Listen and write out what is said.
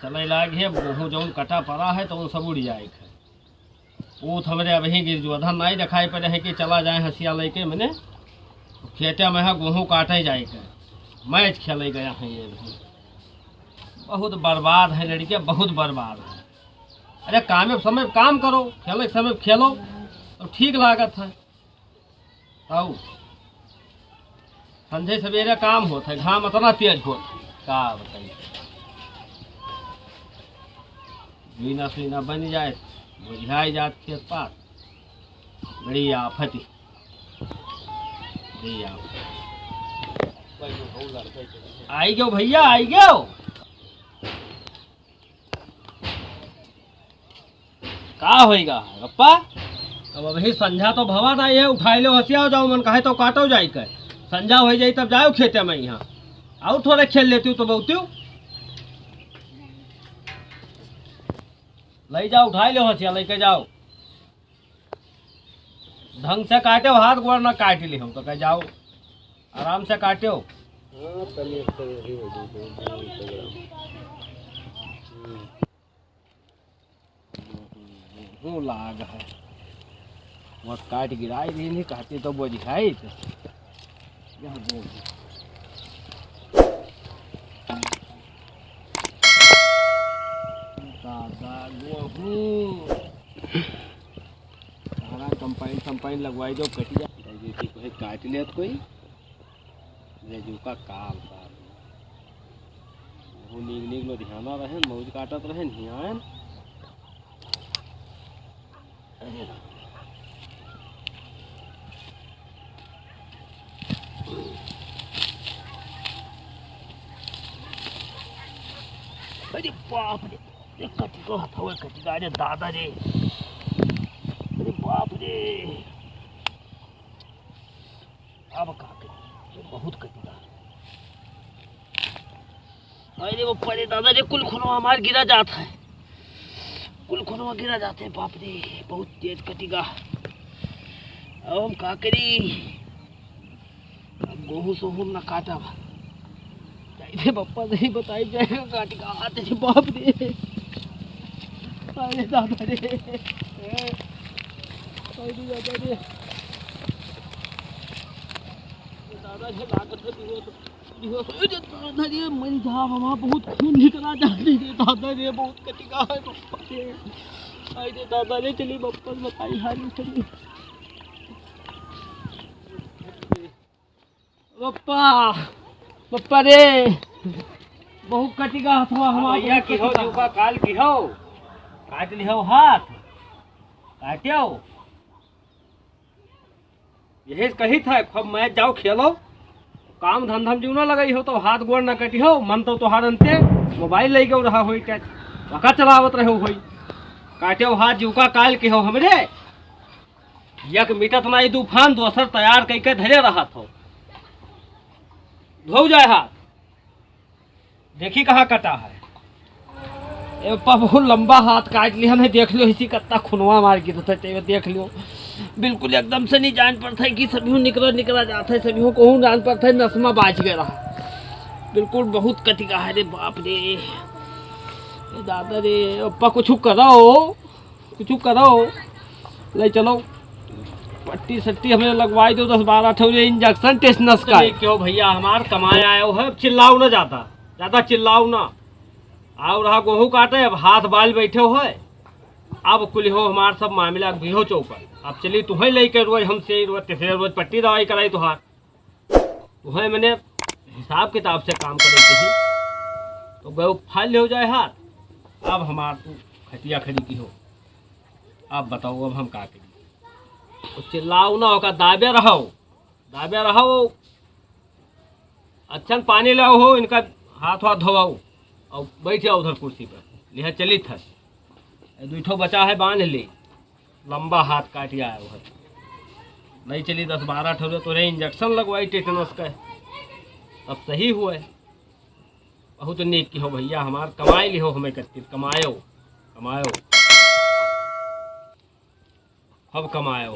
चले लाग है गेहूँ जौन कटा पड़ा है तो सब उड़ जाए है। वो हमरे अभी गिर जो अधर नहीं दिखाई पड़े है कि चला जाए हंसिया लेके मैंने खेते में है गेहूँ काटे जाए के मैच खेले गया है। ये बहुत बर्बाद है लड़के, बहुत बर्बाद है। अरे काम समय काम करो, खेले समय खेलो तो ठीक लागत है। तब संझे सवेरे काम होता है, घाम इतना तेज होता का बताइए। बीना सीना बन जाए बुझाई जात खेत पास बड़ी आफत आई गयो भैया, आई गयो। का होएगा अप्पा? अब अभी संझा तो भवा था, ये उठाई लो हसिया जाओ मन कहे तो काटो जाई कर संझा हो जाई तब जाओ खेते में। यहाँ आओ थोड़े खेल लेती हूँ तो बहुत ले जाओ, उठाई लो हसिया लेके जाओ। ढंग से काटे हो, हाथ गोड़ ना काट ली हम तो कह जाओ आराम से काटे हो। लाग है मत काट गिराई नहीं काटे तो वो दिखाई कंपाइन कंपाइन लगवाई दो कटिया कोई काट ले कोई रेजू का काल वो नीक नीक लो ध्यान रहे मौज काटत रहे ध्यान। अरे बाप रे कटिका हथवा कटिका रे दादा रे, अरे बाप रे अब का करे बहुत कटिका। अरे वो परे दादा रे कुल खुनवा हमार गिरा जाता है, कुल खुनवा गिरा जाते हैं बाप रे बहुत तेज कटिका। अब हम का करी, अब गेहूँ सोहूँ ना काटा चाहिए पप्पा नहीं बताई जाएगा काटिका आते थे बाप रे। अरे दादा रे, अरे दादा रे, दादा से लागत दादा रे मर जा हमारा बहुत खून निकला जाते रे दादा रे बहुत कटिका है पप्पा रे। अरे दादा रे चलिए पप्पा बताई हाल चलिए पप्पा पप्पा रे बहुत कटिका हथवा हमारा भैया की हो जो का काल की हो काट ली हो हाथ काटियो यही कही था खूब मैच जाओ खेलो काम धंधा जीव न लगाई हो तो हाथ गोड़ न कटी हो मन तो तोहार अंते मोबाइल ले गए रहा हो पका चलावत रहे हो काटे हाथ जीव का काल के हो हमरे यक मिटत नहीं तूफान दोसर तैयार करके धरे रहा था धो जाए हाथ देखी कहाँ कटा है। ए बहुत लंबा हाथ काट लिया मैं देख लो इसी कत्ता खुनवा मार गिर था देख लियो बिल्कुल एकदम से नहीं जान पड़ता है कि सभी निकला जाता है सभी कहूँ जान पड़ता है नसमा बाज गया रहा बिल्कुल बहुत कटिका है रे बाप रे दादा रे अप्पा कुछ करो ले चलो पट्टी सट्टी हमें लगवाई दो 10-12 ठोरे इंजेक्शन टेटनस का। क्यों भैया हमार कमाए आए हो है चिल्लाओ ना ज़्यादा चिल्लाओ ना आओ रहा गेहूँ काटे अब हाथ बाल बैठे हो है अब कुल हो हमार सब मामला बिहो चौपर अब चलिए तुम्हें लेकर रोज हमसे रोज तीसरे रोज पट्टी दवाई कराई तुहार तुम्हें मैंने हिसाब किताब से काम करे थी तो गेहूँ फाल हो जाए हाथ। अब हमार तू खटिया खड़ी की हो अब बताओ अब हम का करें तो चिल्लाओ ना होगा दाबे रहो अच्छा पानी लाओ हो इनका हाथ धोवाओ और बैठ जाओ उधर कुर्सी पर लिहा चली था दूठो बचा है बांध ले लंबा हाथ काट आया उधर नहीं चली 10-12 ठोरे तो रे इंजेक्शन लगवाई टेटनस का अब सही हुआ बहुत नीक की हो भैया हमार कमाई ली हो हमें करती कमायो अब कमायो